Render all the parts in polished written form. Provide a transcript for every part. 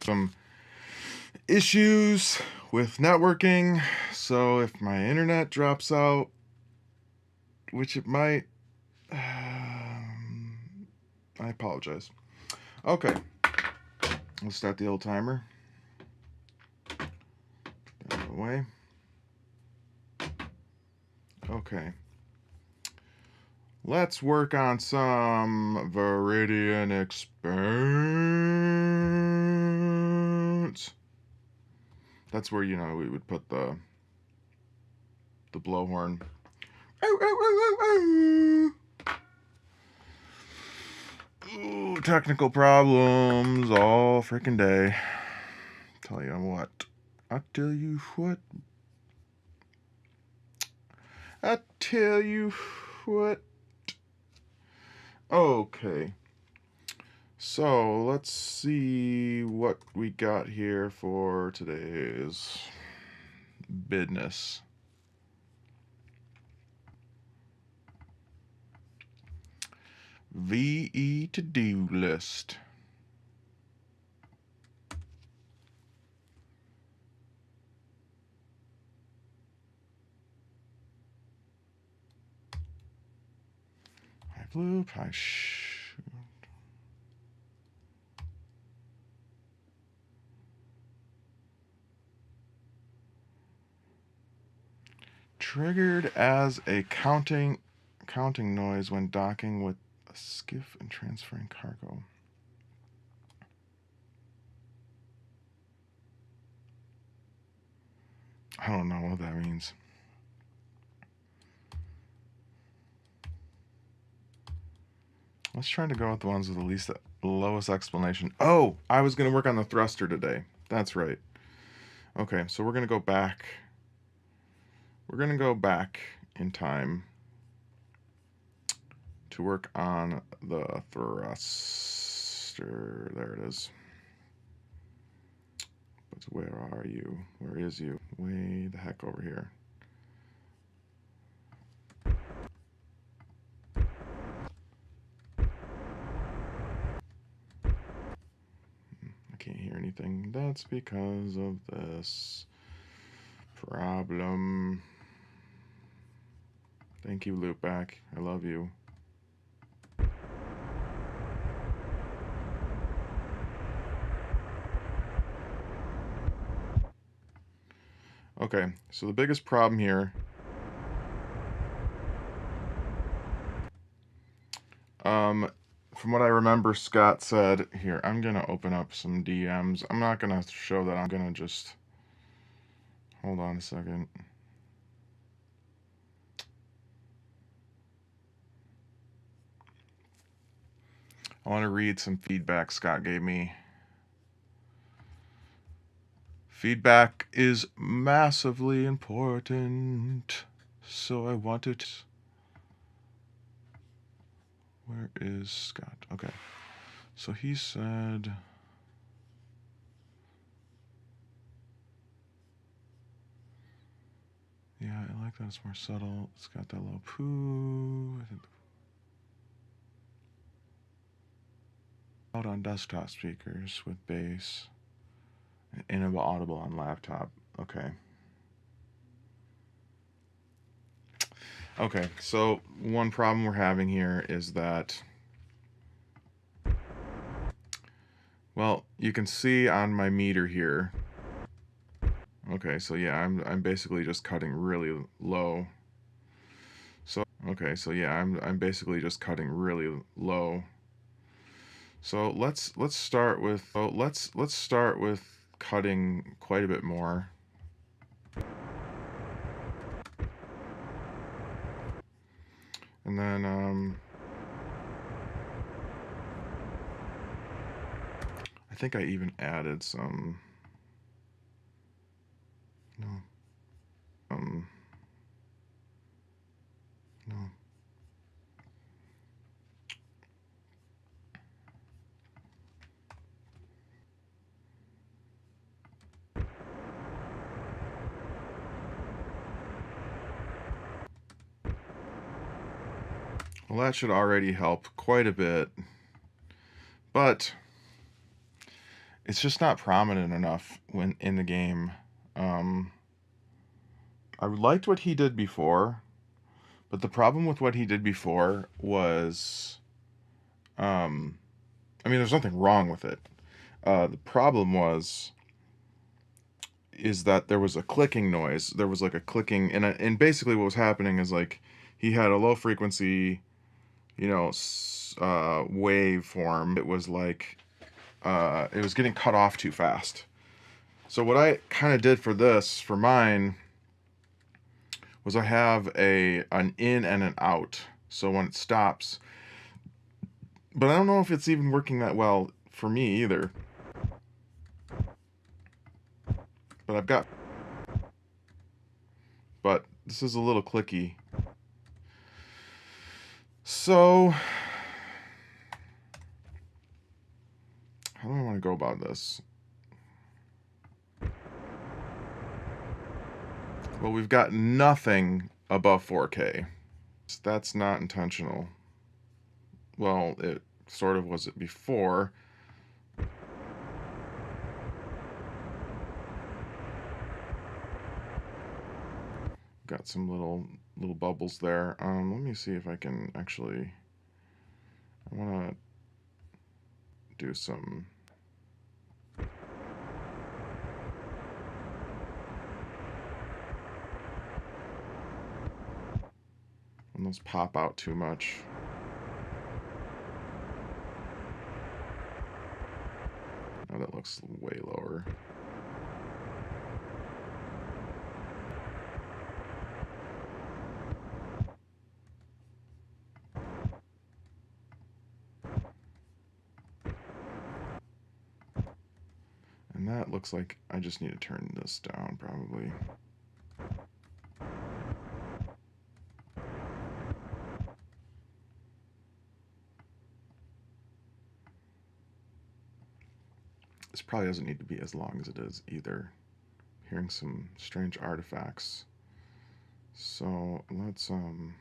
some issues with networking, so if my internet drops out, which it might, I apologize. Okay, let's start the old timer. Put that away. Okay. Let's work on some Veridian Expanse. That's where, you know, we would put the blowhorn. Ooh, technical problems all freaking day. Tell you what. I tell you what. I tell you what. Okay. So let's see what we got here for today's business. VE to-do list. High bloop, high shoot. Triggered as a counting noise when docking with a skiff and transferring cargo. I don't know what that means. Let's try to go with the ones with the lowest explanation. Oh, I was going to work on the thruster today. That's right. Okay, so we're going to go back. We're going to go back in time to work on the thruster. There it is. But where are you? Where is you? Way the heck over here. I can't hear anything. That's because of this problem. Thank you, Loopback. I love you. Okay, so the biggest problem here from what I remember Scott said, here, I'm going to open up some DMs. I'm not going to show that. I'm going to just, hold on a second. I want to read some feedback Scott gave me. Feedback is massively important, so I wanted... Where is Scott? Okay. So he said... Yeah, I like that it's more subtle. It's got that little poo. I think out on desktop speakers with bass. And inaudible on laptop. Okay. Okay, so one problem we're having here is that, well, you can see on my meter here. Okay, so yeah, I'm basically just cutting really low. So okay, so yeah, I'm basically just cutting really low. So let's start with let's start with cutting quite a bit more. And then I think I even added some no. Well, that should already help quite a bit. But it's just not prominent enough when in the game. I liked what he did before, but the problem with what he did before was, um, I mean, there's nothing wrong with it. The problem is that there was a clicking noise. There was like a clicking, and basically what was happening is like he had a low frequency, you know, wave form. It was like it was getting cut off too fast. So what I kind of did for mine, was I have an in and an out. So when it stops, but I don't know if it's even working that well for me either. But but this is a little clicky. So how do I want to go about this? Well, we've got nothing above 4K. So that's not intentional. Well, it sort of was it before. Got some little bubbles there. Let me see if I can actually. I want to do some. When those pop out too much. Oh, that looks way lower. And that looks like I just need to turn this down, probably. This probably doesn't need to be as long as it is either. Hearing some strange artifacts. So let's do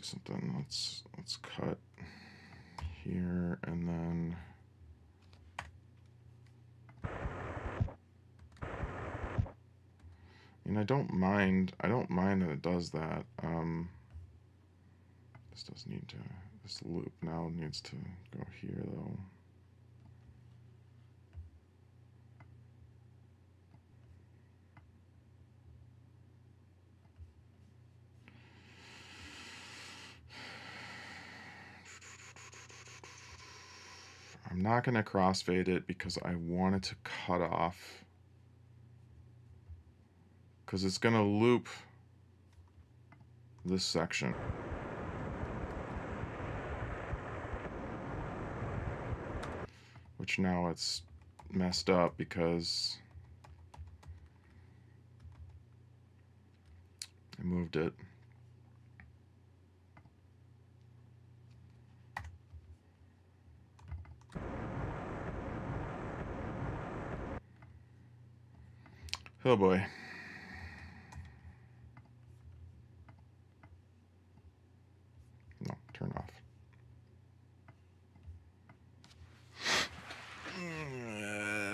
something. Let's cut here and then I don't mind that it does that. This does need to, this loop now needs to go here though. I'm not going to crossfade it because I want it to cut off. Because it's going to loop this section. Which now it's messed up because I moved it. Oh boy. No, turn off.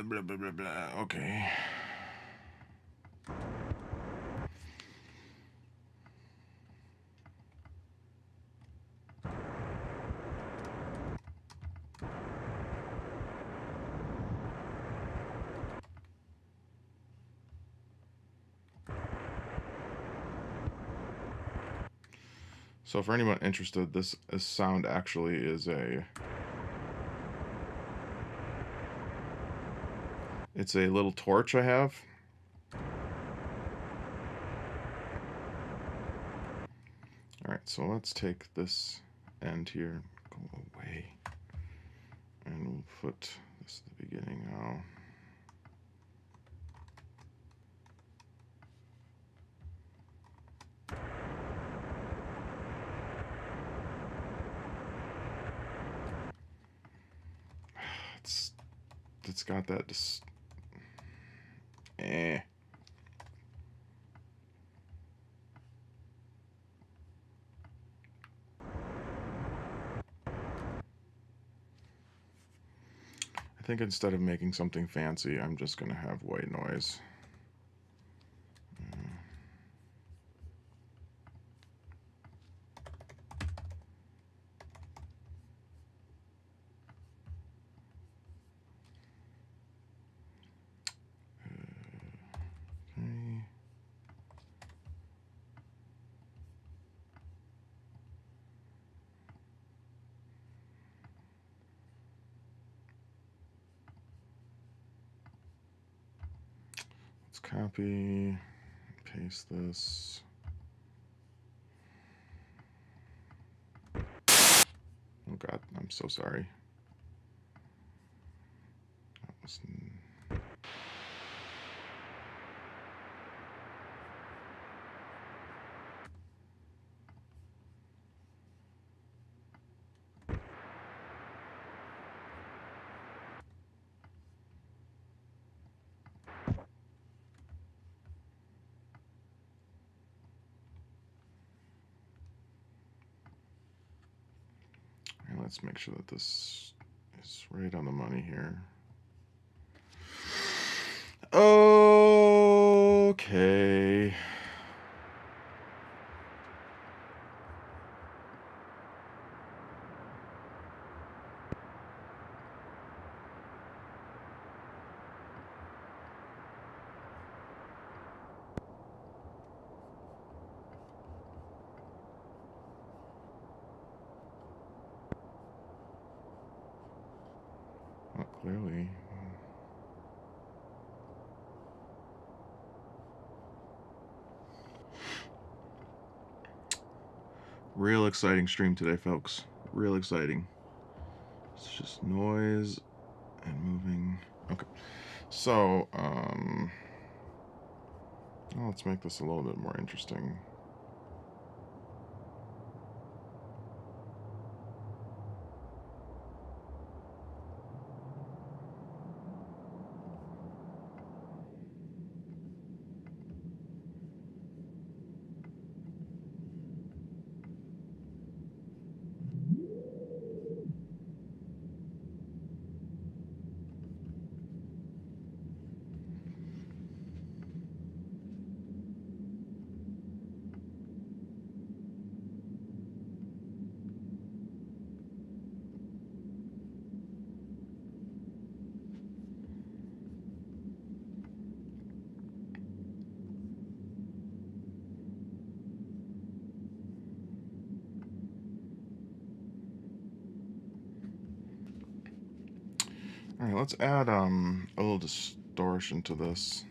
Blah, blah, blah, blah. Okay. So for anyone interested, this sound actually is it's a little torch I have. Alright, so let's take this end here, go away, and we'll put this at the beginning now. It's got that just think instead of making something fancy, I'm just going to have white noise. Okay. Let's copy, paste this. Oh God, I'm so sorry. That was... And let's make sure that this is right on the money here. Okay. Well, clearly. Real exciting stream today, folks. Real exciting. It's just noise and moving. Okay. So, well, let's make this a little bit more interesting. All right, let's add a little distortion to this.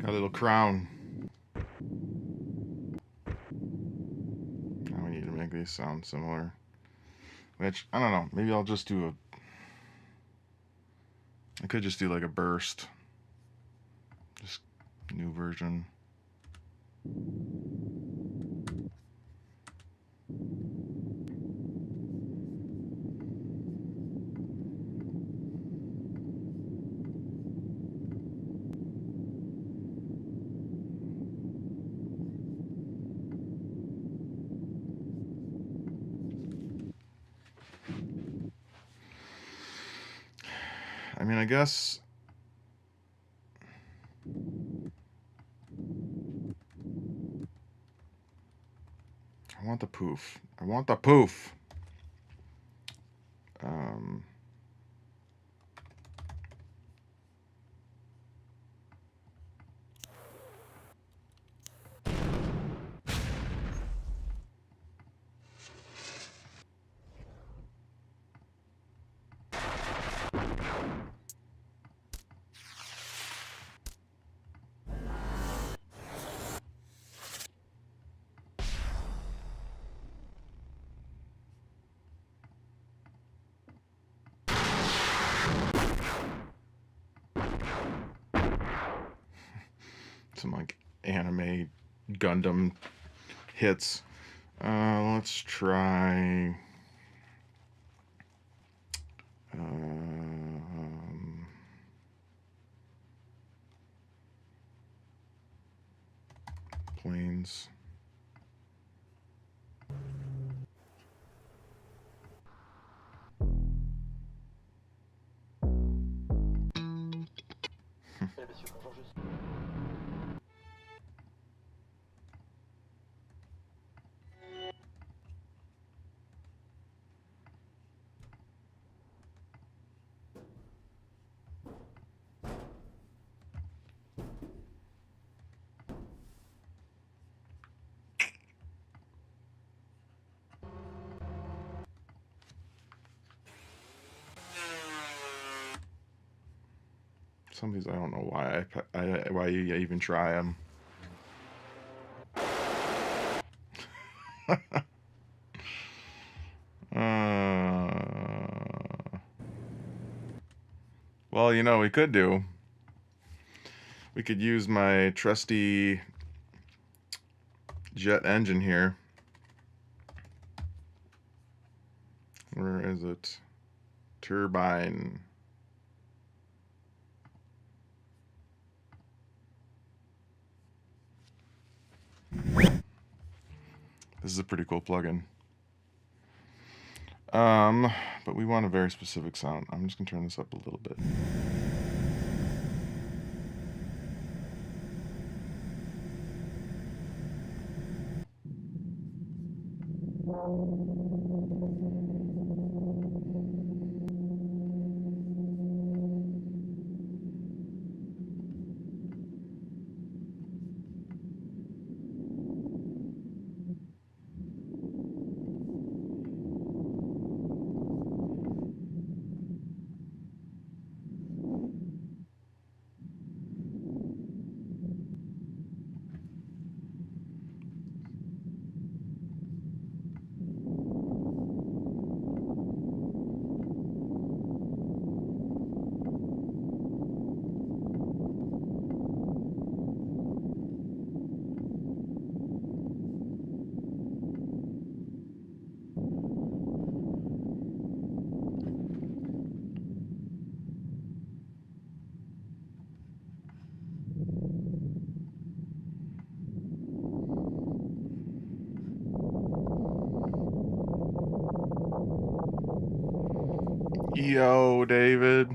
Got a little crown. Now we need to make these sound similar. Which, I don't know. Maybe I'll just do I could just do like a burst. Just new version. I mean, I guess I want the poof. I want the poof. Some like anime Gundam hits. Let's try. Planes. Some of these I don't know why you even try them. Well, you know, we could use my trusty jet engine here. Where is it? Turbine. This is a pretty cool plugin. But we want a very specific sound. I'm just gonna turn this up a little bit. Yo, David.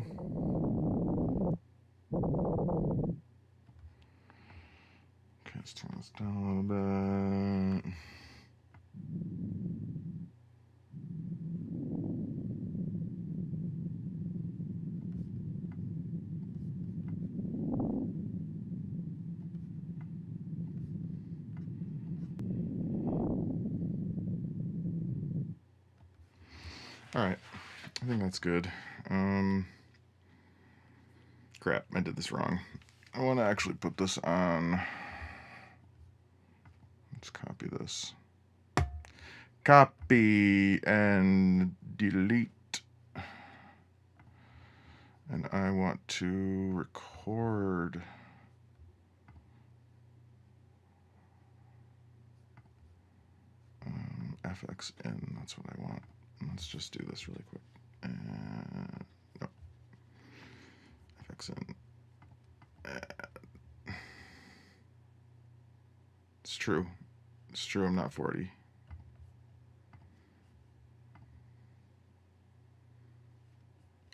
Okay, let's turn this down a little bit. All right, I think that's good. Crap, I did this wrong. I want to actually put this on. Let's copy this. Copy and delete. And I want to record. FXN, that's what I want. Let's just do this really quick. No. FXN. It's true. It's true, I'm not 40.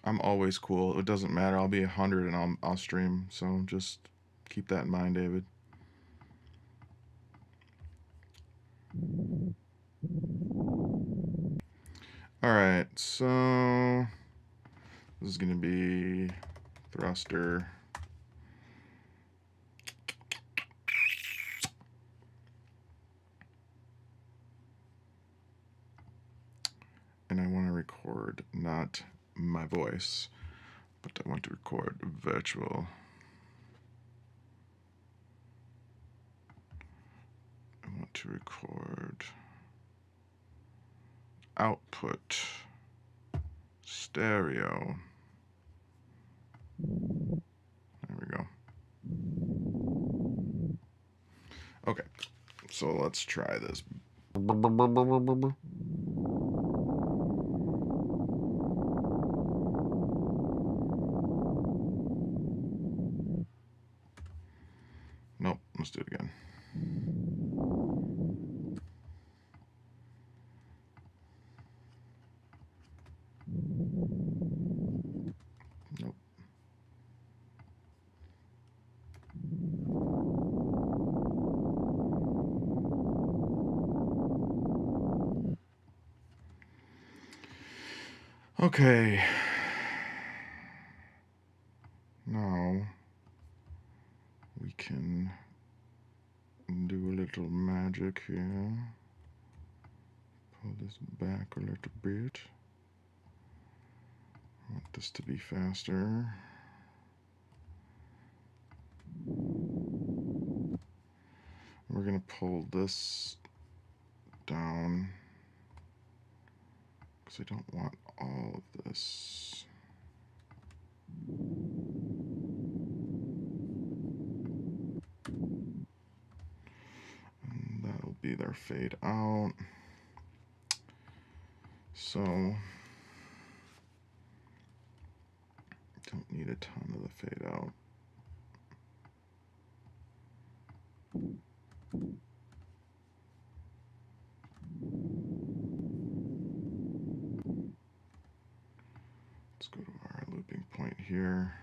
I'm always cool. It doesn't matter. I'll be 100 and I'll stream. So just keep that in mind, David. All right, so this is going to be thruster. And I want to record not my voice, but I want to record virtual. I want to record output stereo. There we go. Okay, so let's try this. Nope, let's do it again. Nope. Okay. Now we can do a little magic here. Pull this back a little bit. I want this to be faster. We're going to pull this down because I don't want all of this. And that'll be their fade out. So don't need a ton of the fade out. Let's go to our looping point here.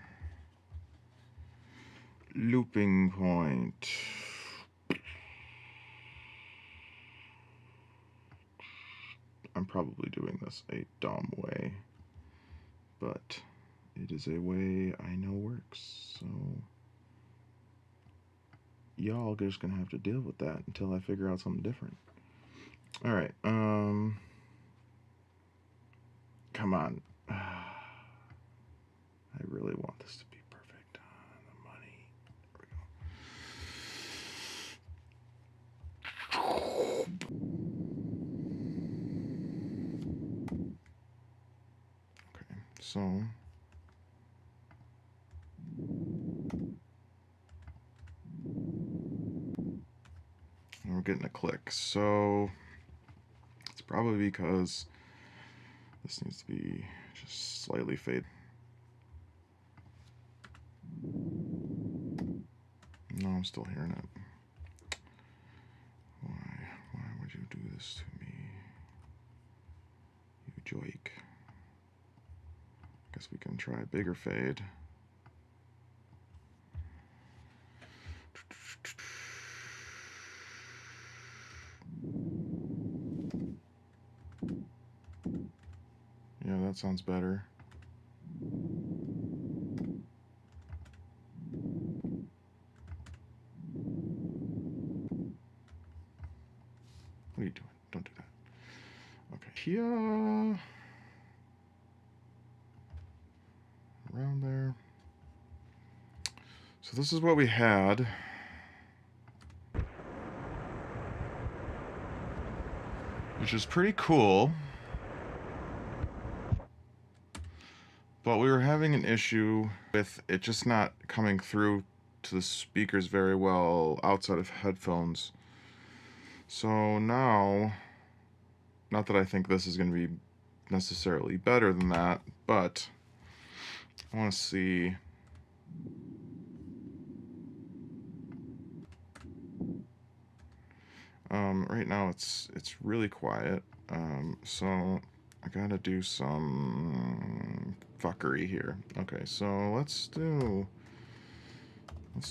Looping point. I'm probably doing this a dumb way, but it is a way I know works, so y'all are just gonna have to deal with that until I figure out something different. All right, come on. I really want this to be perfect on the money. There we go. Okay, so we're getting a click. So it's probably because this needs to be just slightly faded. No, I'm still hearing it. Why would you do this to me? You joke. Guess we can try a bigger fade. Yeah, that sounds better. What are you doing? Don't do that. Okay. Here. around there. So this is what we had. Which is pretty cool. But we were having an issue with it just not coming through to the speakers very well outside of headphones. So now, not that I think this is going to be necessarily better than that, but I want to see. Right now it's really quiet, so I gotta do some fuckery here. Okay, so let's do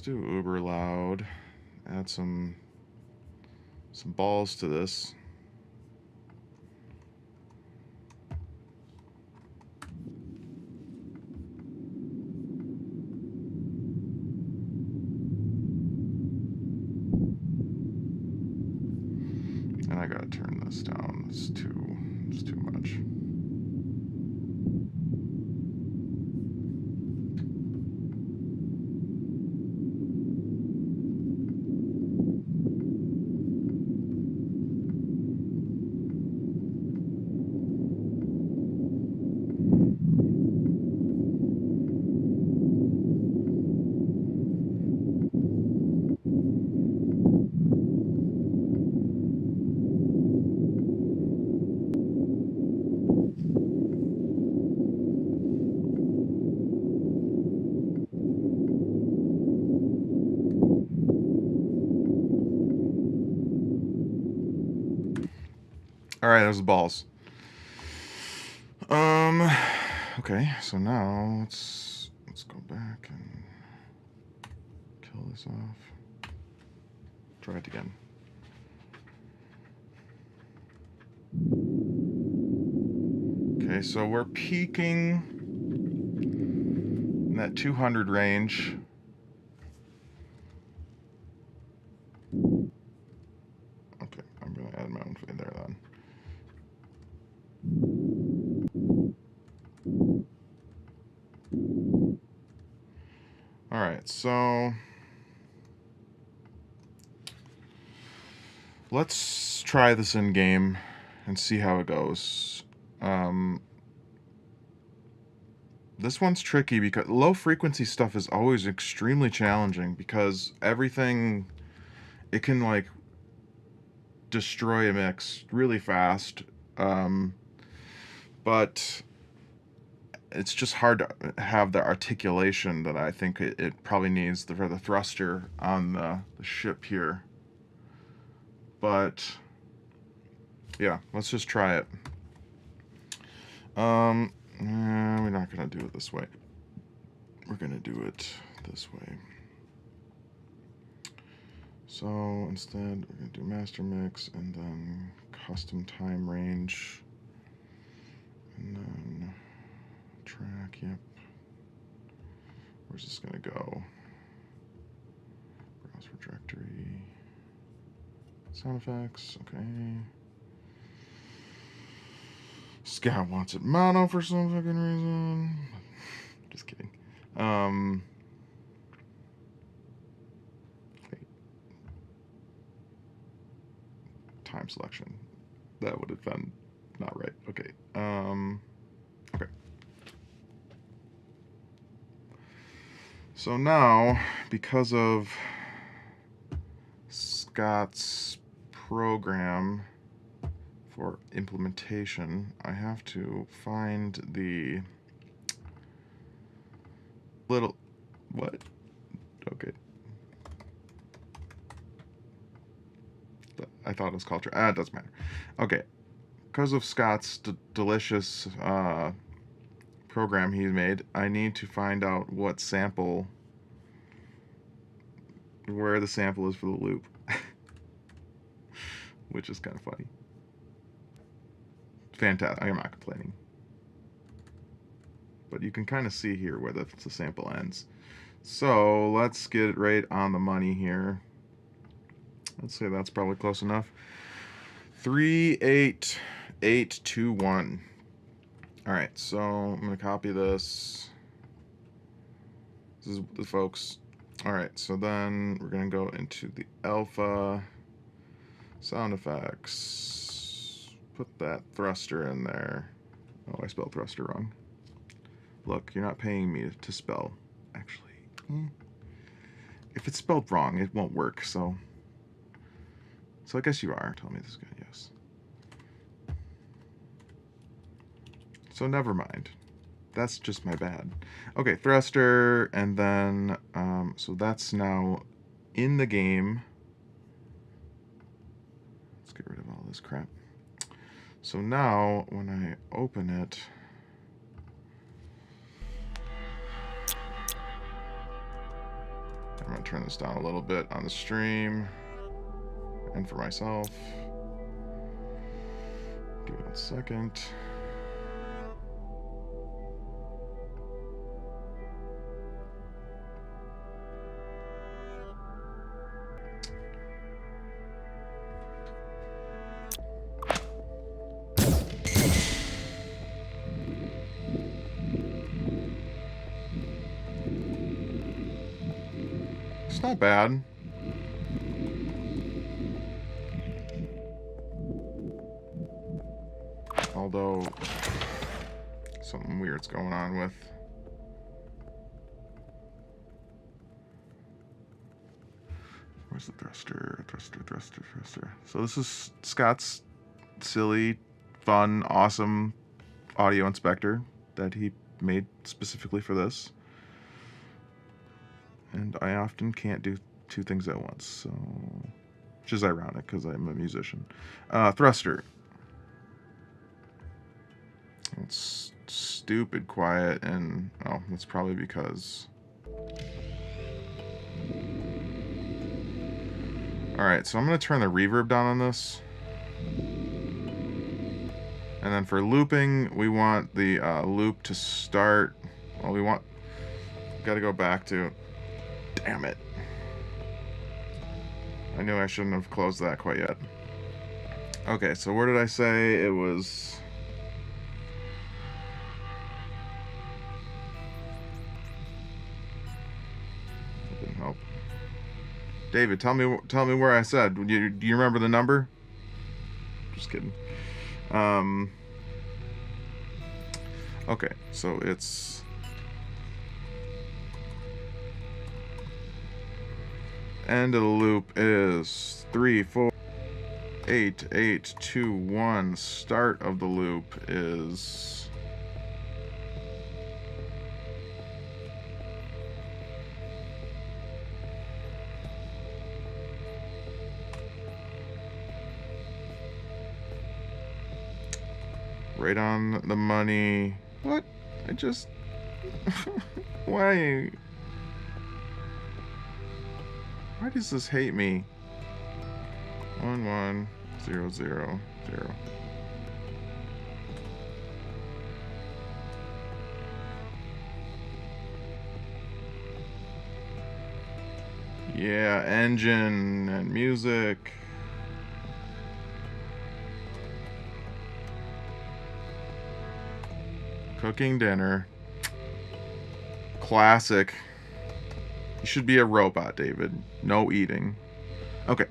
uber loud. Add some balls to this. And I gotta turn this down. It's too much. All right, those are the balls. Okay, so now let's go back and kill this off. Try it again. Okay, so we're peaking in that 200 range. Okay, I'm gonna add my own fade there then. All right, so let's try this in game and see how it goes. This one's tricky because low frequency stuff is always extremely challenging because everything, it can like destroy a mix really fast. But it's just hard to have the articulation that I think it probably needs for the thruster on the ship here. But yeah, let's just try it. We're not gonna do it this way. We're gonna do it this way. So instead, we're gonna do master mix and then custom time range, and then track. Yep. Where's this gonna go? Browse for directory. Sound effects. Okay. Scout wants it mono for some fucking reason. Just kidding. Wait. Time selection. That would have been not right. Okay. Okay. So now, because of Scott's program for implementation, I have to find the little, what? Okay. I thought it was culture. It doesn't matter. Okay. Because of Scott's delicious program he made, I need to find out what sample, where the sample is for the loop. Which is kind of funny. Fantastic. I'm not complaining. But you can kind of see here where the sample ends. So let's get it right on the money here. Let's say that's probably close enough. 38821. All right, so I'm gonna copy this. This is the folks. All right, so then we're gonna go into the alpha sound effects. Put that thruster in there. Oh, I spelled thruster wrong. Look, you're not paying me to spell. Actually, if it's spelled wrong, it won't work. So I guess you are. Tell me this is good. Yes. So never mind. That's just my bad. Okay, thruster, and then so that's now in the game. Let's get rid of all this crap. So now when I open it, I'm gonna turn this down a little bit on the stream and for myself. Give it a second. It's not bad. Although something weird's going on with where's the thruster? Thruster. So this is Scott's silly, fun, awesome audio inspector that he made specifically for this. And I often can't do two things at once, so which is ironic because I'm a musician. Thruster. It's stupid quiet, and oh, that's probably because. Alright, so I'm going to turn the reverb down on this. And then for looping, we want the loop to start. Well, gotta go back to. Damn it. I knew I shouldn't have closed that quite yet. Okay, so where did I say it was? That didn't help. David, tell me where I said. Do you remember the number? Just kidding. Okay, so it's end of the loop is 3, 4, 8, 8, 2, 1. Start of the loop is right on the money. What? I just why? Why does this hate me? 1, 1, 0, 0, 0. Yeah, engine and music. Cooking dinner. Classic. You should be a robot, David. No eating. Okay.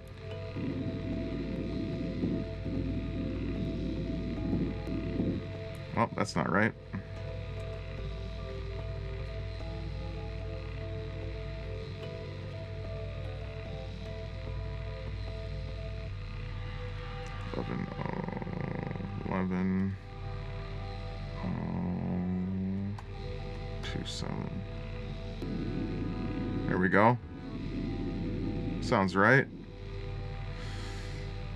Well, that's not right. Eleven, 2, 7. There we go. Sounds right.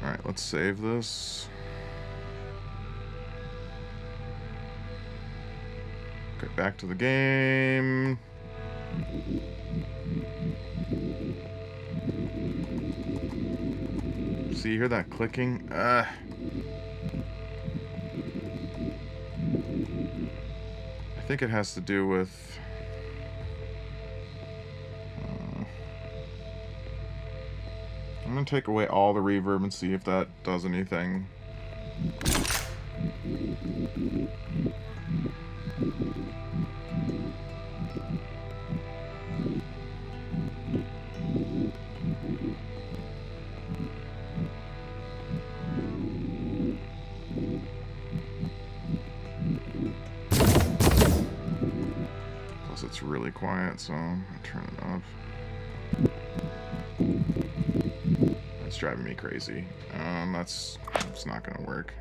Alright, let's save this. Okay, back to the game. See, you hear that clicking? I think it has to do with I'm gonna take away all the reverb and see if that does anything. really quiet, so I'm gonna turn it up. That's driving me crazy. That's not gonna work.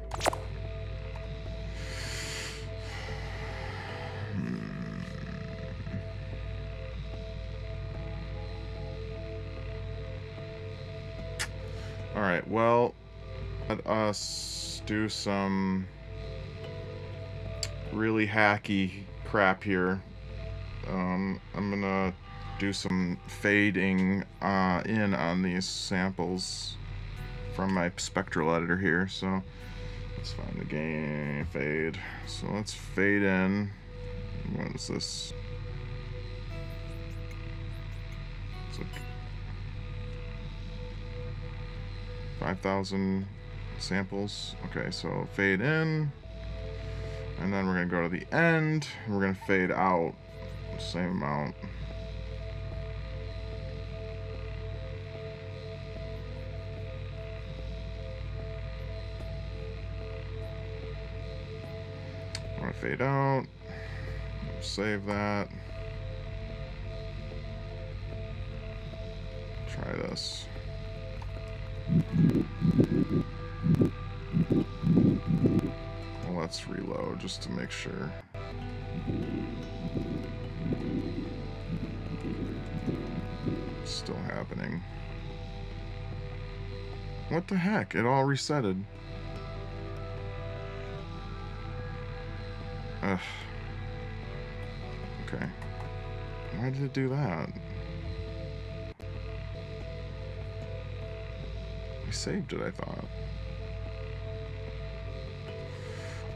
Alright, well, let us do some really hacky crap here. I'm gonna do some fading in on these samples from my spectral editor here. So let's find the gain fade. So let's fade in. What is this? It's like 5,000 samples. Okay, so fade in, and then we're gonna go to the end, and we're gonna fade out the same amount. I'm gonna fade out, save that, try this. Well, let's reload just to make sure. It's still happening. What the heck? It all resetted. Ugh. Okay. Why did it do that? I saved it, I thought.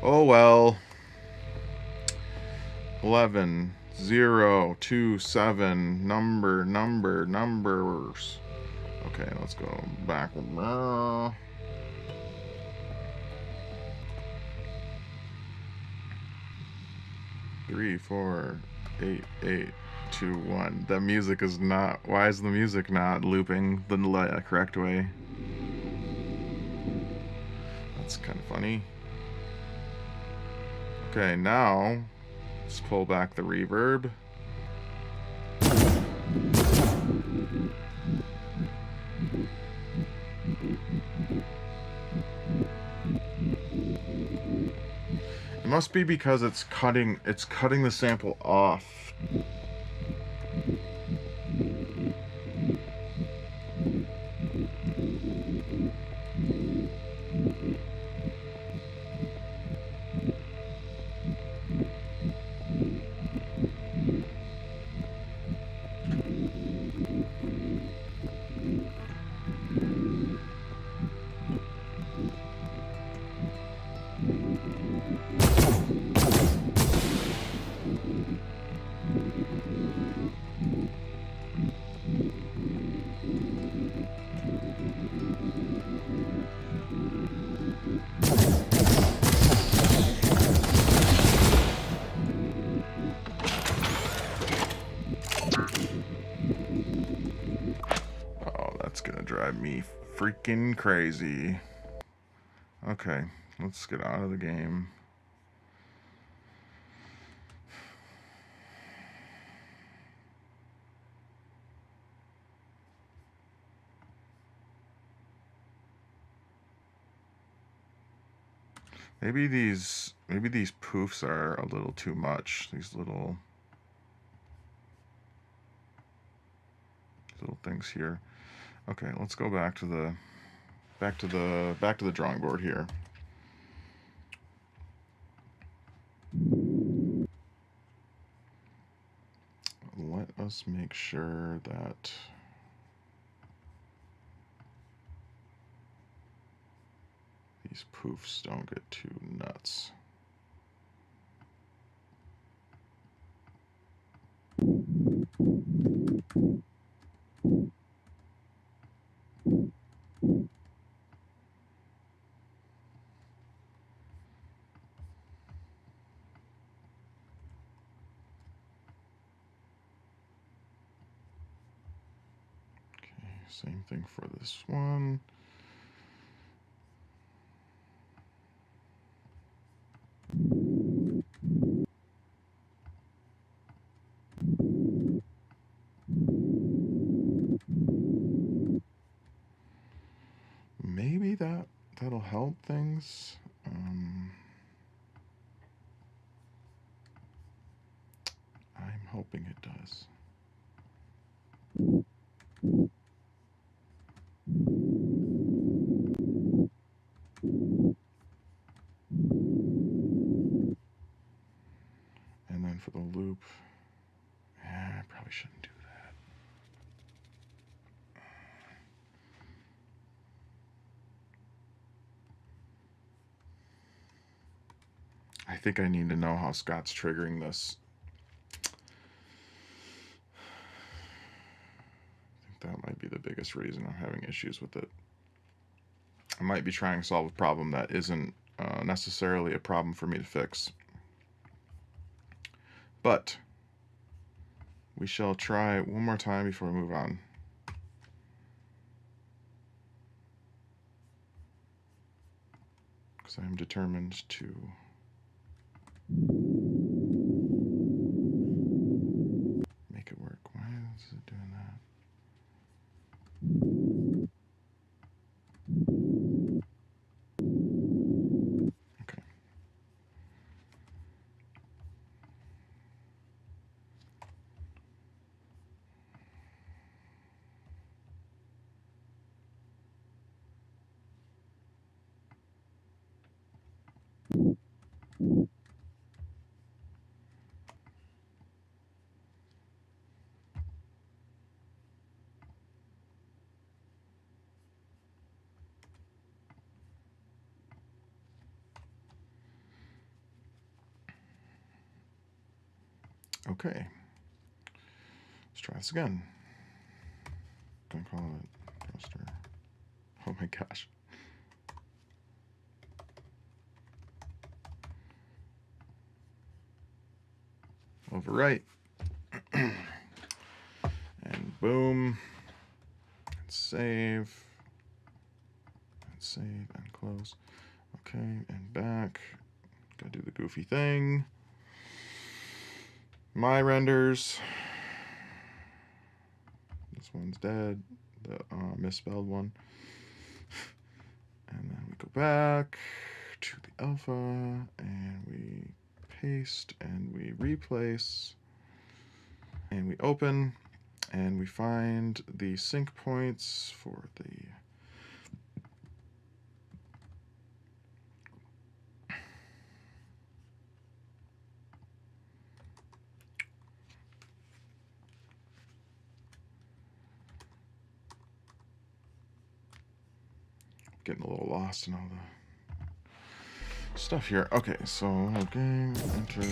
Oh well. 11, 0, 2, 7, numbers. Okay, let's go back. 3, 4, 8, 8, 2, 1. The music is not. Why is the music not looping the correct way? That's kind of funny. Okay, now let's pull back the reverb. It must be because it's cutting the sample off. Drive me freaking crazy. Okay, let's get out of the game. Maybe these poofs are a little too much. These little things here. Okay, let's go back to the drawing board here. Let us make sure that these poofs don't get too nuts. Same thing for this one. help things. I'm hoping it does. And then for the loop, I probably shouldn't do that. I think I need to know how Scott's triggering this. I think that might be the biggest reason I'm having issues with it. I might be trying to solve a problem that isn't necessarily a problem for me to fix. But we shall try one more time before we move on. Because I am determined to make it work. Why is it doing that? Okay. Okay. Let's try this again. Gonna call it thruster. Oh my gosh. Overwrite. And boom. And save. And save and close. Okay, and back. Gotta do the goofy thing. My renders. This one's dead. The misspelled one. And then we go back to the alpha and we paste and we replace and we open and we find the sync points for the getting a little lost in all the stuff here. Okay, so game enter.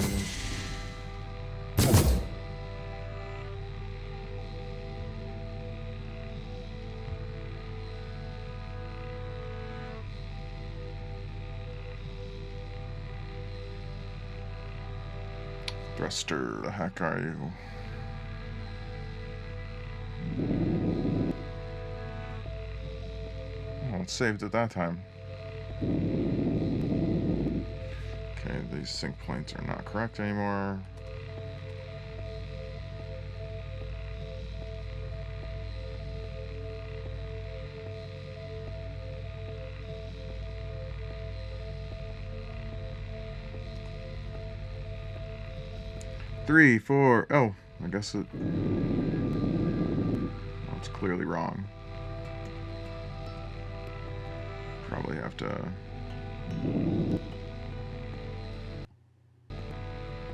Thruster, the heck are you? Oh, it saved at that time. Okay, these sync points are not correct anymore. Three, four. Oh, I guess it. Well, it's clearly wrong. Probably have to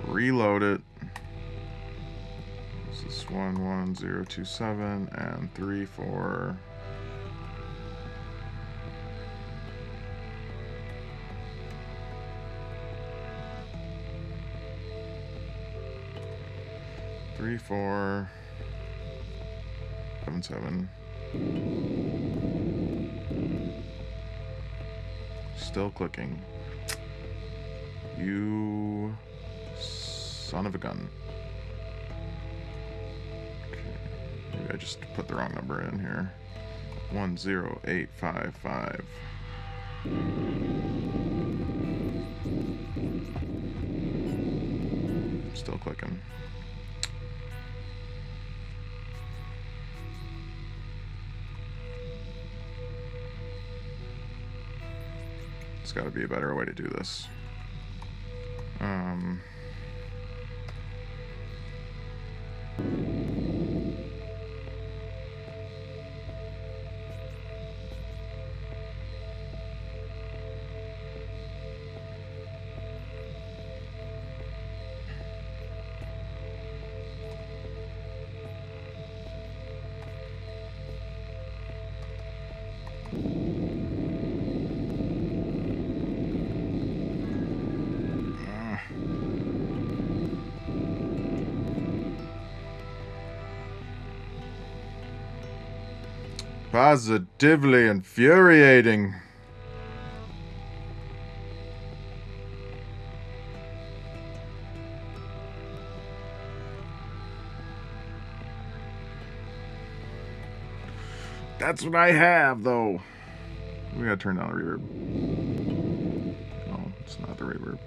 reload it. This is 11027 and 3 4. Three, 4, 7, 7. Still clicking. You son of a gun. Okay. Maybe I just put the wrong number in here. 10855. Still clicking. got to be a better way to do this. Positively infuriating. That's what I have, though. We gotta turn down the reverb. No, it's not the reverb.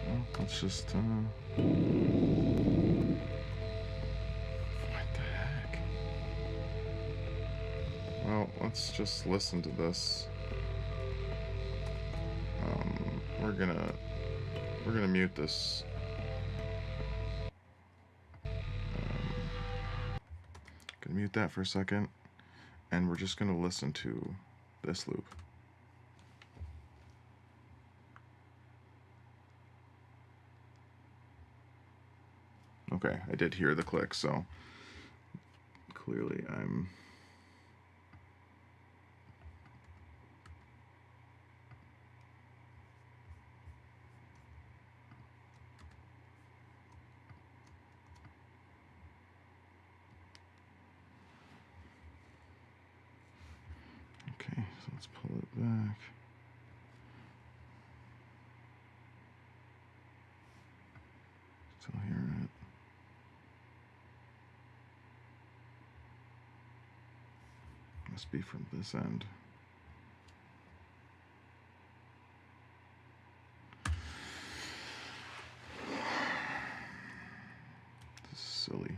Well, let's just, what the heck? Well, let's just listen to this. We're gonna mute this. Gonna mute that for a second, and we're just gonna listen to this loop. Okay, I did hear the click, so clearly I'm... Okay, so let's pull it back. Still hearing it. Must be from this end. This is silly.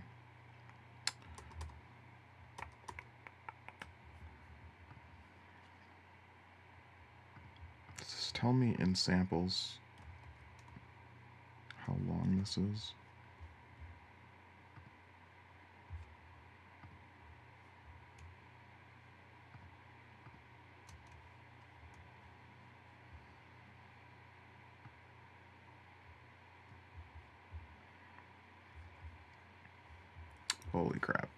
Does this tell me in samples how long this is? Holy crap.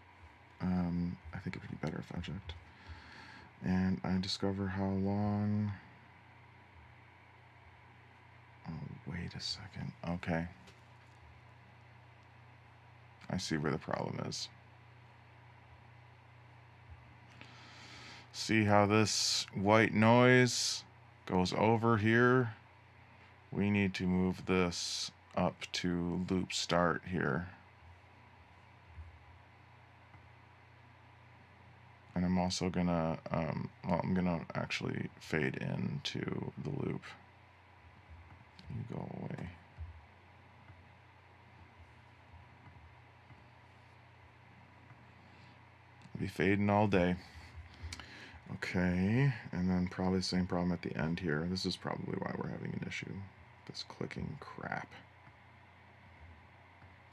I think it would be better if I checked. And I discover how long... Oh, wait a second. Okay. I see where the problem is. See how this white noise goes over here? We need to move this up to loop start here. And I'm also gonna, well, I'm gonna actually fade into the loop. You go away. I'll be fading all day. Okay, and then probably the same problem at the end here. This is probably why we're having an issue. This clicking crap.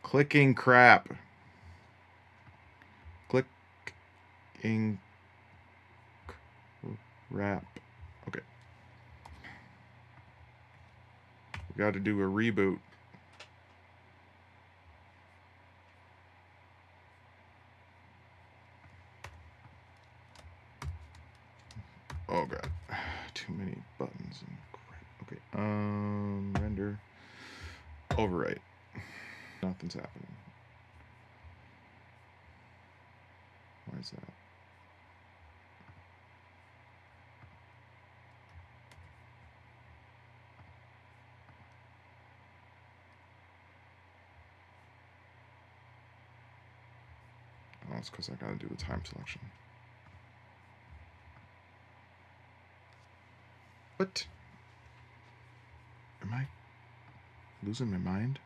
Clicking crap. Clicking crap. Okay. We got to do a reboot. Oh god, too many buttons and crap. Okay, render, overwrite. Nothing's happening. Why is that? Oh, it's because I gotta do the time selection. What? Am I losing my mind?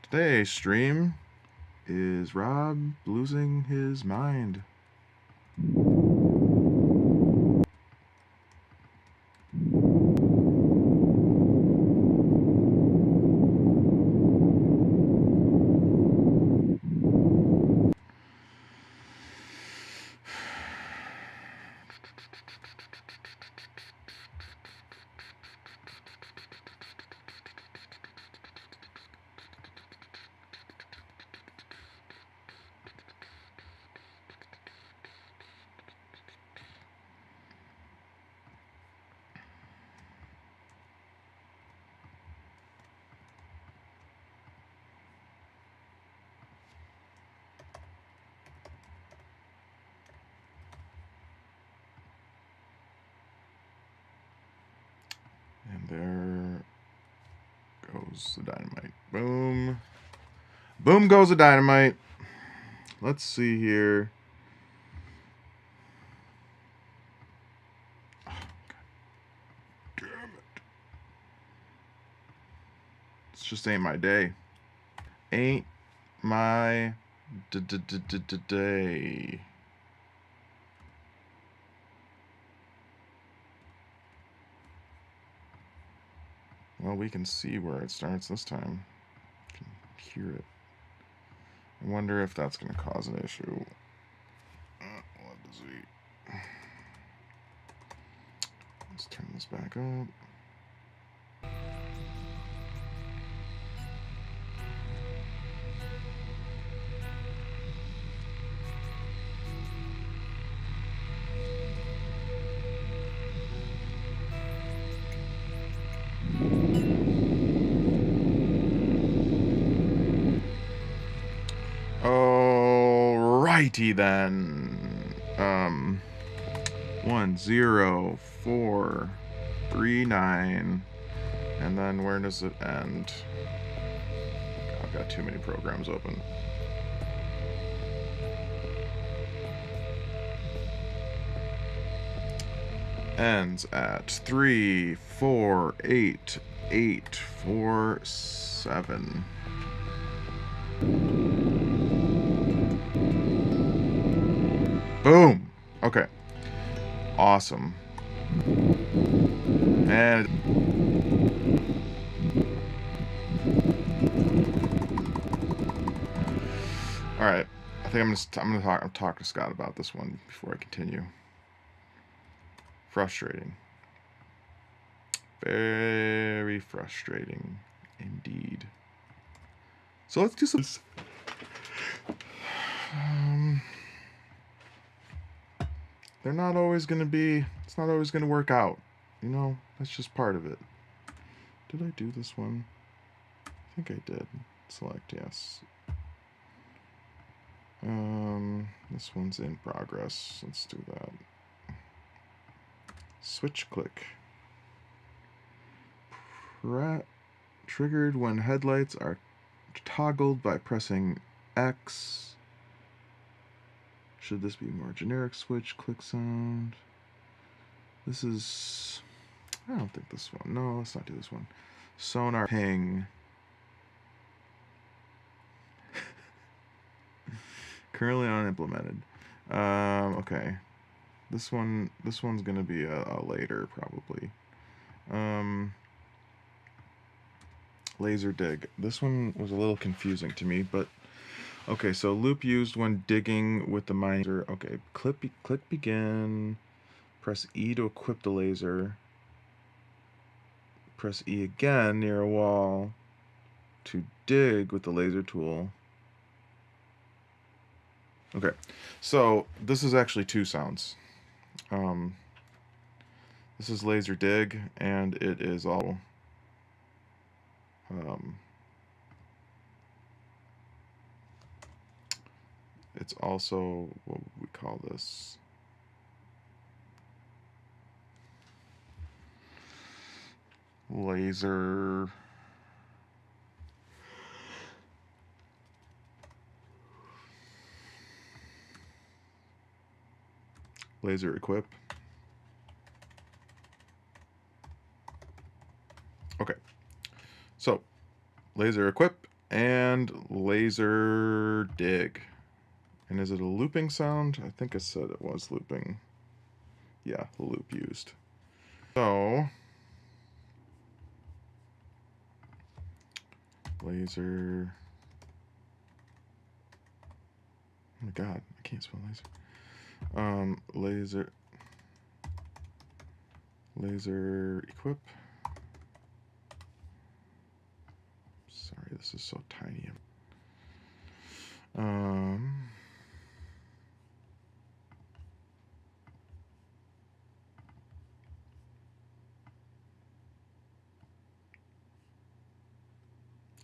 Today's stream is Rob losing his mind. There goes the dynamite. Boom. Boom goes the dynamite. Let's see here. Oh, God damn it. This just ain't my day. Ain't my day. Well, we can see where it starts this time. We can hear it. I wonder if that's going to cause an issue. Let's see. Let's turn this back up. Alrighty then. 10439, and then where does it end? I've got too many programs open. Ends at 348847. Boom. Okay. Awesome. And all right. I think I'm gonna talk to Scott about this one before I continue. Frustrating. Very frustrating indeed. So let's do some. They're not always going to be, it's not always going to work out. You know, that's just part of it. Did I do this one? I think I did. Select yes. This one's in progress. Let's do that. Switch click. Triggered when headlights are toggled by pressing X. Should this be more generic switch click sound? This is, I don't think this one. No, let's not do this one. Sonar ping. Currently unimplemented. Okay. This one's gonna be a later probably. Laser dig. This one was a little confusing to me, but okay. So loop used when digging with the miner. Okay. Click begin. Press E to equip the laser. Press E again near a wall to dig with the laser tool. Okay, so this is actually two sounds. This is laser dig, and it is all it's also, what would we call this? Laser equip. Okay, so laser equip and laser dig. And is it a looping sound? I think I said it was looping. Yeah, the loop used. So laser. Oh my god, I can't spell laser. Laser equip. Sorry, this is so tiny.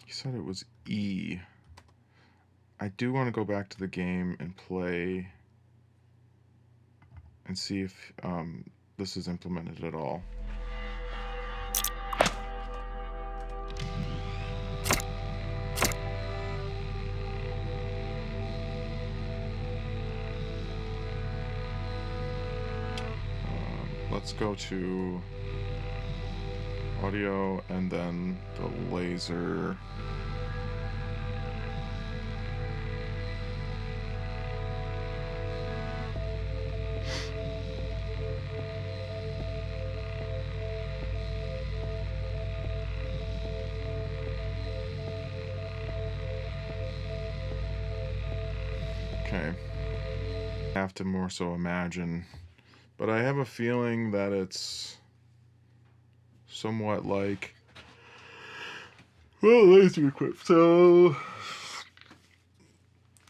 He said it was E. I do want to go back to the game and play and see if this is implemented at all. go to audio and then the laser. Okay. I have to more so imagine, but I have a feeling that it's somewhat like, well, laser equipped. So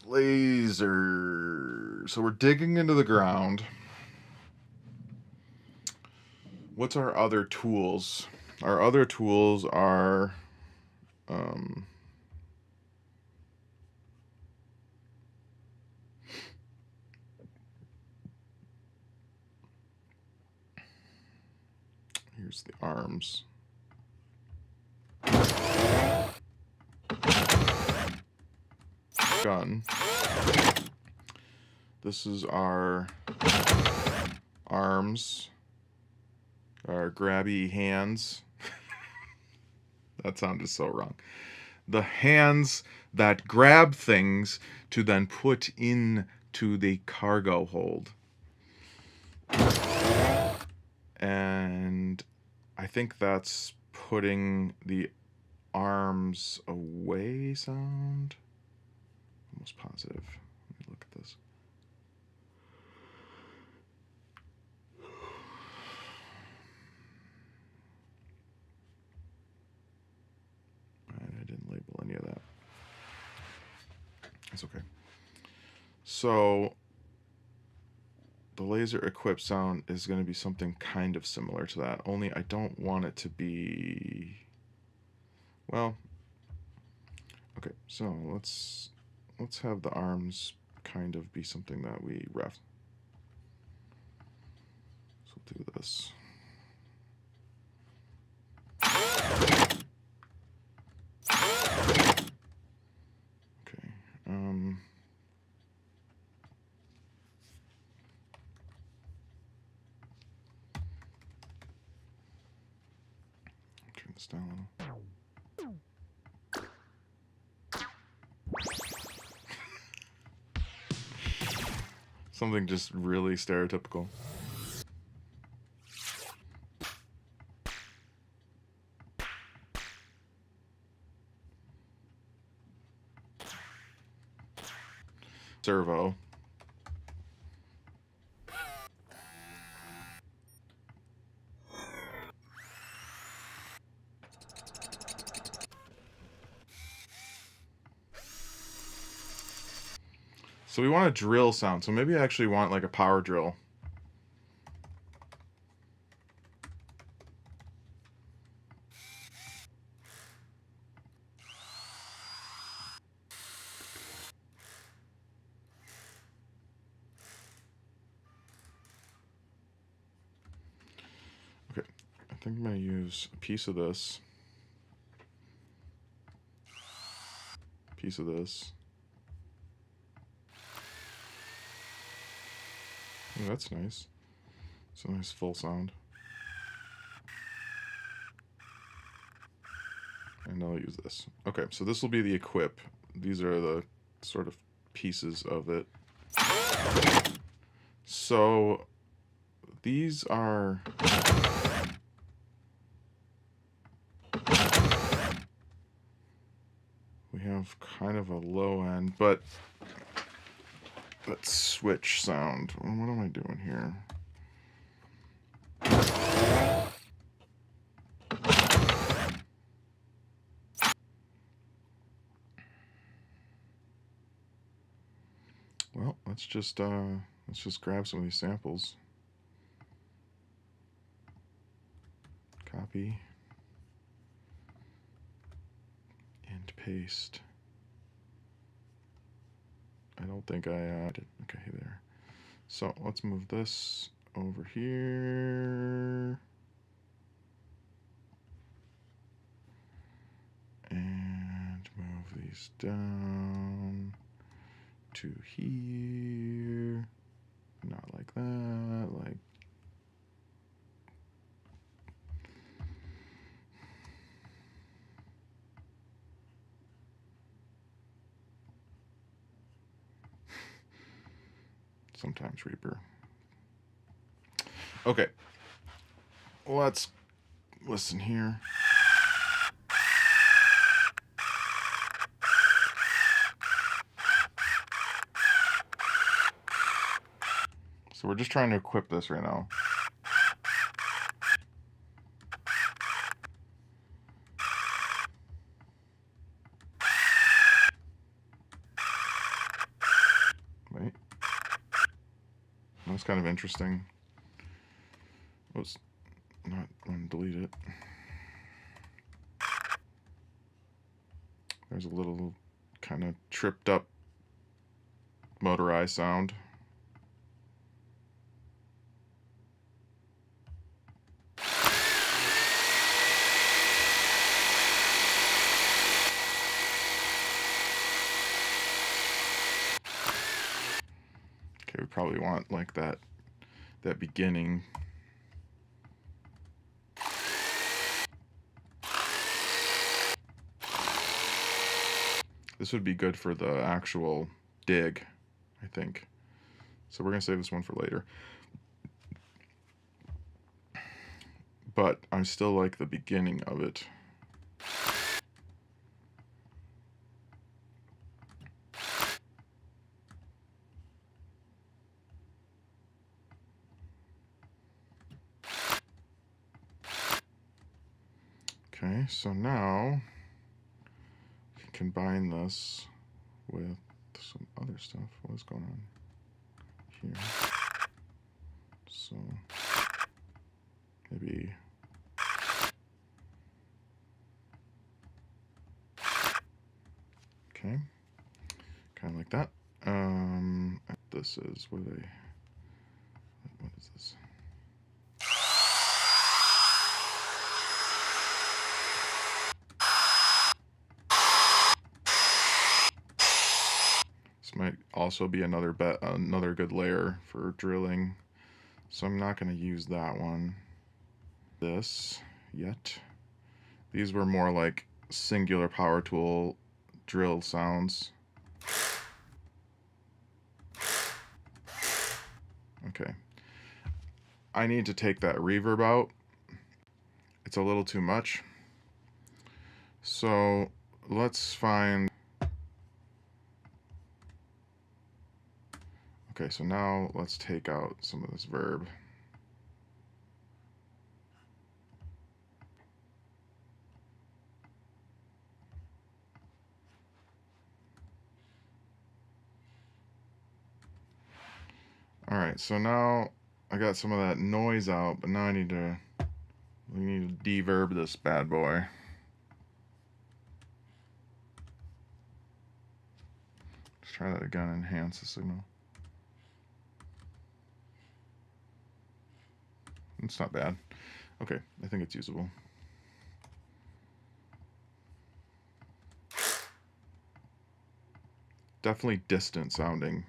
laser. So we're digging into the ground. What's our other tools? Our other tools are here's the arms. Gun. This is our arms, our grabby hands. That sounded so wrong. The hands that grab things to then put into the cargo hold. And I think that's putting the arms away sound. Almost positive. Let me look at this. I didn't label any of that. It's okay. So the laser equipped sound is going to be something kind of similar to that, only I don't want it to be, well, okay, so let's have the arms kind of be something that we ref. So we'll do this. Okay. Turn this down a little. Something just really stereotypical. Servo. So we want a drill sound. So maybe I actually want like a power drill. Okay, I think I'm going to use a piece of this. Piece of this. Oh, that's nice. It's a nice full sound. And I'll use this. Okay, so this will be the equip. These are the sort of pieces of it. So these are... We have kind of a low end, but let's switch sound. What am I doing here? Well, let's just grab some of these samples. Copy and paste. I don't think I did. Okay, there. So let's move this over here. And move these down to here. Not like that, like Sometimes Reaper. Okay. Let's listen here. So we're just trying to equip this right now. Wait. That's kind of interesting. Oops. Not going to delete it. There's a little kind of tripped up motorized sound. Okay, we probably want like that beginning. This would be good for the actual dig, I think. So we're going to save this one for later. But I still like the beginning of it. Okay, so now we can combine this with some other stuff. What is going on here? So maybe okay, kind of like that. This is what is this? This might also be another good layer for drilling. So I'm not going to use that one. This yet. These were more like singular power tool drill sounds. Okay. I need to take that reverb out. It's a little too much. So let's find... Okay, so now let's take out some of this verb. Alright, so now I got some of that noise out, but now we need to deverb this bad boy. Let's try that again, enhance the signal. It's not bad. Okay, I think it's usable. Definitely distant sounding.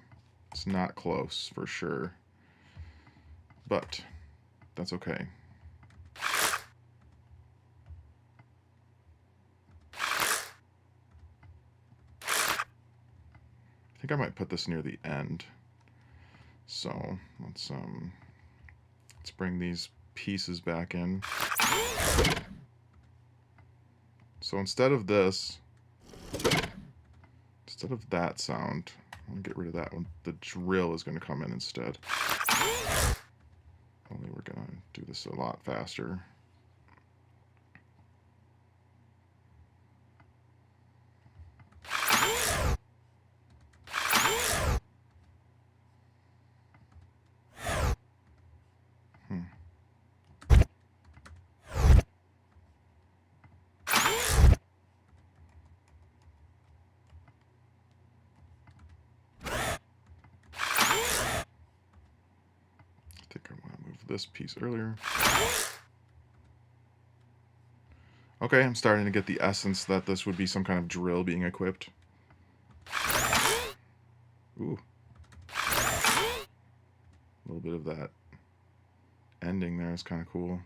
It's not close for sure, but that's okay. I think I might put this near the end. So let's bring these pieces back in. So instead of this, instead of that sound, I'm gonna get rid of that one. The drill is gonna come in instead. Only we're gonna do this a lot faster. I think I want to move this piece earlier. Okay, I'm starting to get the essence that this would be some kind of drill being equipped. Ooh. A little bit of that ending there is kind of cool.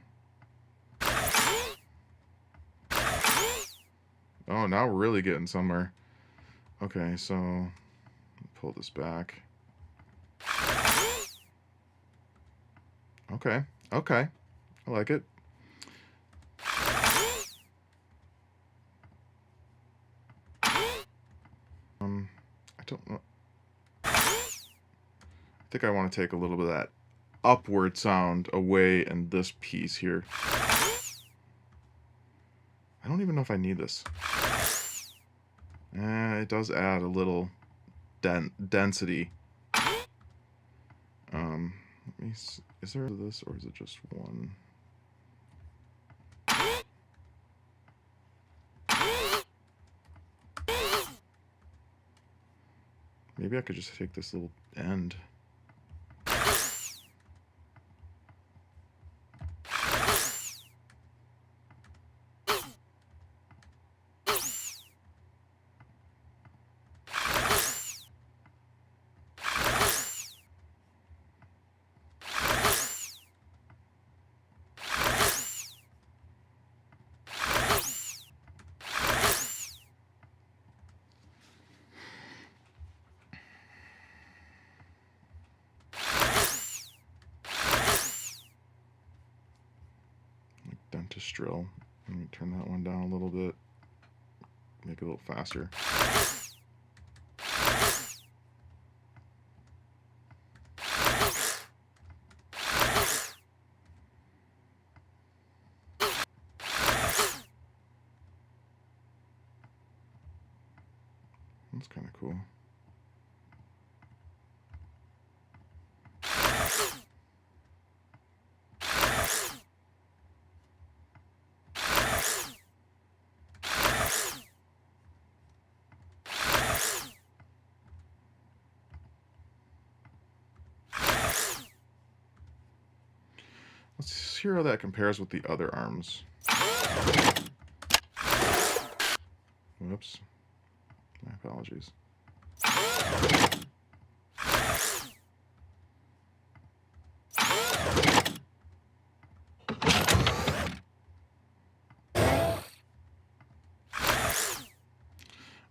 Oh, now we're really getting somewhere. Okay, so pull this back. Okay. Okay. I like it. I don't know. I think I want to take a little bit of that upward sound away in this piece here. I don't even know if I need this. It does add a little density. Let me see. Is there this or is it just one? Maybe I could just take this little end. Dentist drill. Let me turn that one down a little bit. Make it a little faster. That's kind of cool. Let's hear how that compares with the other arms. Whoops. My apologies.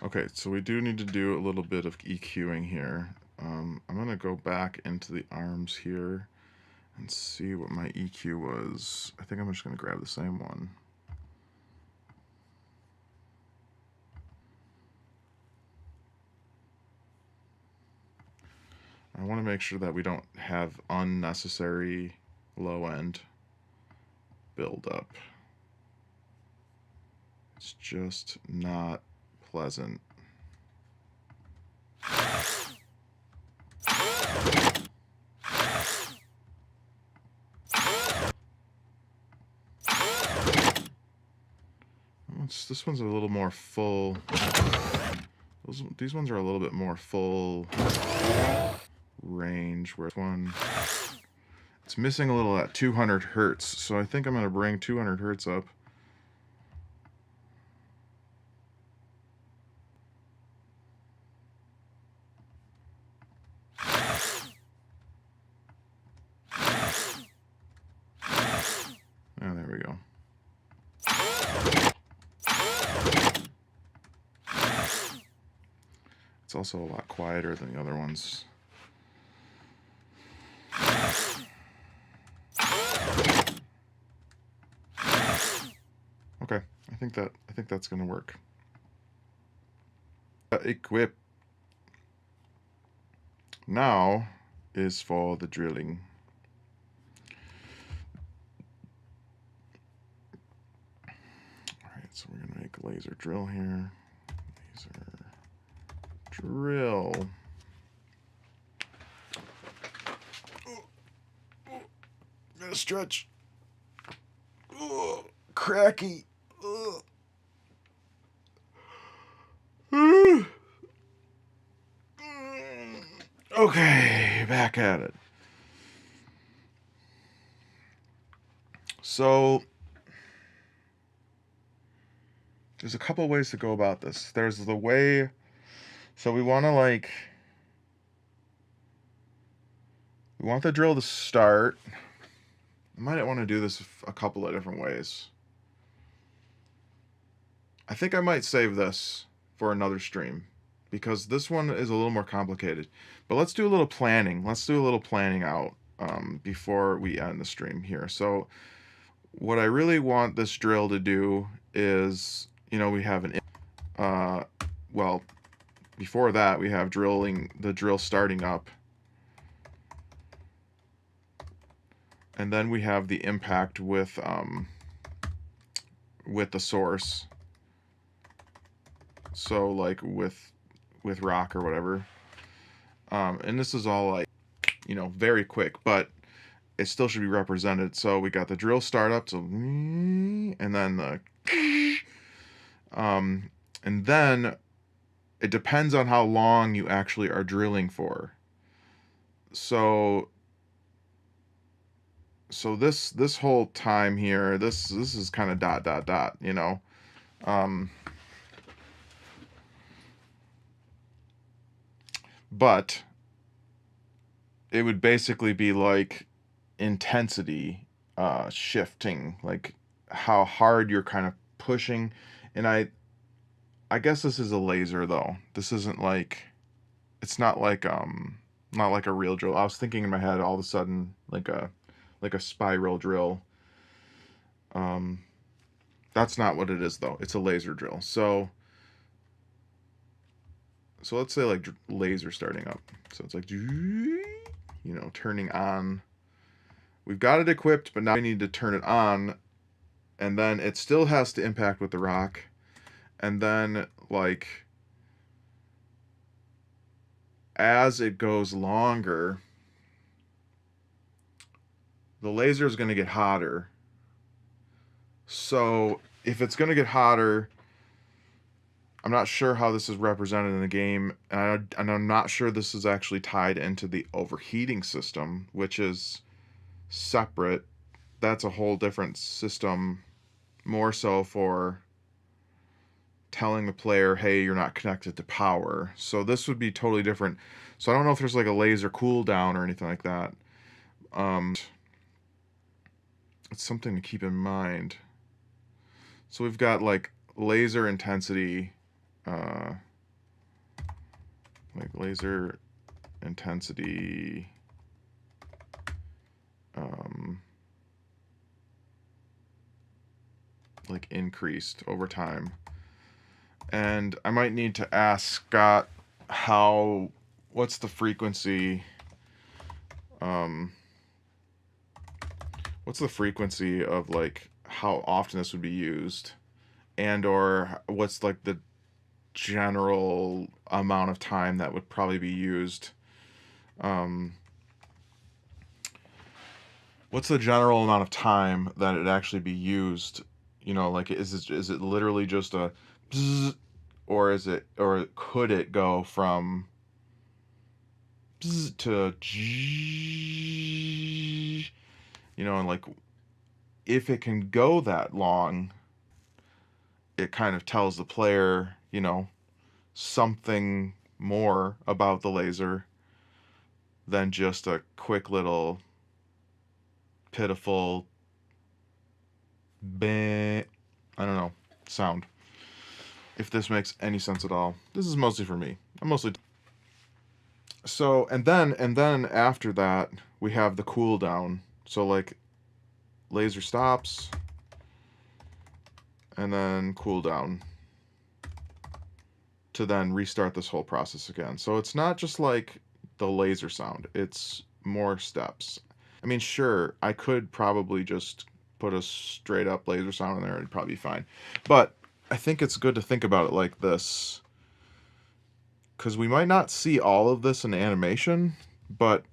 Okay, so we do need to do a little bit of EQing here. I'm going to go back into the arms here and see what my EQ was. I think I'm just going to grab the same one. I want to make sure that we don't have unnecessary low end buildup. It's just not pleasant. This one's a little more full. These ones are a little bit more full range, where this one, it's missing a little at 200 hertz. So I think I'm going to bring 200 hertz up. Oh, there we go. It's also a lot quieter than the other ones. Okay, I think that's gonna work. Equip now is for the drilling. Alright, so we're gonna make a laser drill here. Laser drill. Gotta stretch. Cracky. Okay, back at it. So there's a couple ways to go about this. There's the way, so we want to we want the drill to start. I might want to do this a couple of different ways. I think I might save this for another stream because this one is a little more complicated. But let's do a little planning. Let's do a little planning out. before we end the stream here. So what I really want this drill to do is, we have well, before that we have the drill starting up, and then we have the impact with the source. So like with rock or whatever, and this is all like, very quick, but it still should be represented. So we got the drill startup, so and then and then it depends on how long you actually are drilling for. So this whole time here, this is kind of dot dot dot, but it would basically be like intensity shifting, like how hard you're kind of pushing. And I guess this is a laser though. This isn't like, it's not like a real drill. I was thinking in my head all of a sudden like a spiral drill. That's not what it is though. It's a laser drill. So let's say like laser starting up. So it's like, turning on. We've got it equipped, but now we need to turn it on, and then it still has to impact with the rock, and then like as it goes longer, the laser is going to get hotter. So if it's going to get hotter, I'm not sure how this is represented in the game, and I'm not sure this is actually tied into the overheating system, which is separate. That's a whole different system, more so for telling the player, hey, you're not connected to power. So this would be totally different. So I don't know if there's like a laser cooldown or anything like that. It's something to keep in mind. So we've got like laser intensity, like laser intensity, like increased over time. And I might need to ask Scott what's the frequency, what's the frequency of like how often this would be used, and or what's like the general amount of time that would probably be used. What's the general amount of time that it'd actually be used? Like is it literally just a bzz, or could it go from bzz to zzz, and like if it can go that long, it kind of tells the player, something more about the laser than just a quick little pitiful I don't know, sound. If this makes any sense at all. This is mostly for me. I'm mostly so, and then after that we have the cooldown. So like laser stops and then cooldown to then restart this whole process again. So it's not just like the laser sound, it's more steps. I mean, sure, I could probably just put a straight up laser sound in there and it'd probably be fine. But I think it's good to think about it like this, because we might not see all of this in animation, but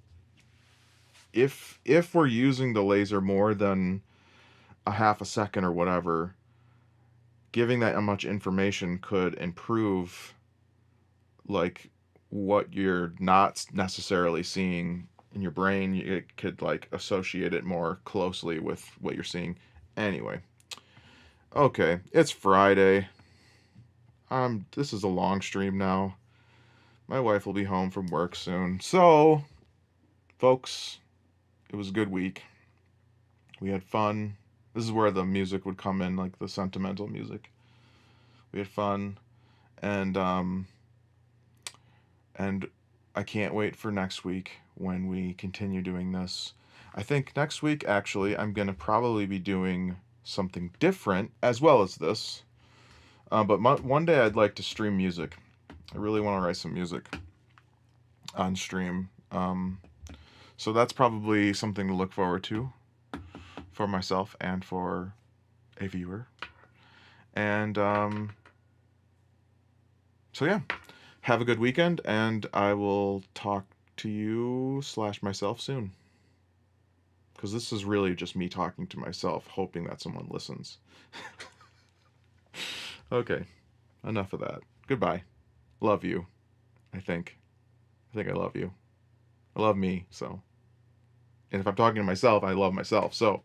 if we're using the laser more than a half a second or whatever, giving that much information could improve like what you're not necessarily seeing in your brain. It could like associate it more closely with what you're seeing. Anyway, okay, it's Friday. This is a long stream now. My wife will be home from work soon. So, folks, it was a good week. We had fun. This is where the music would come in, like the sentimental music. We had fun, and I can't wait for next week when we continue doing this. I think next week, actually, I'm going to probably be doing something different as well as this. But one day I'd like to stream music. I really want to write some music on stream. So that's probably something to look forward to for myself and for a viewer. And so yeah, have a good weekend, and I will talk to you / myself soon. Because this is really just me talking to myself, hoping that someone listens. Okay, enough of that. Goodbye. Love you, I think. I think I love you. I love me, so. And if I'm talking to myself, I love myself, so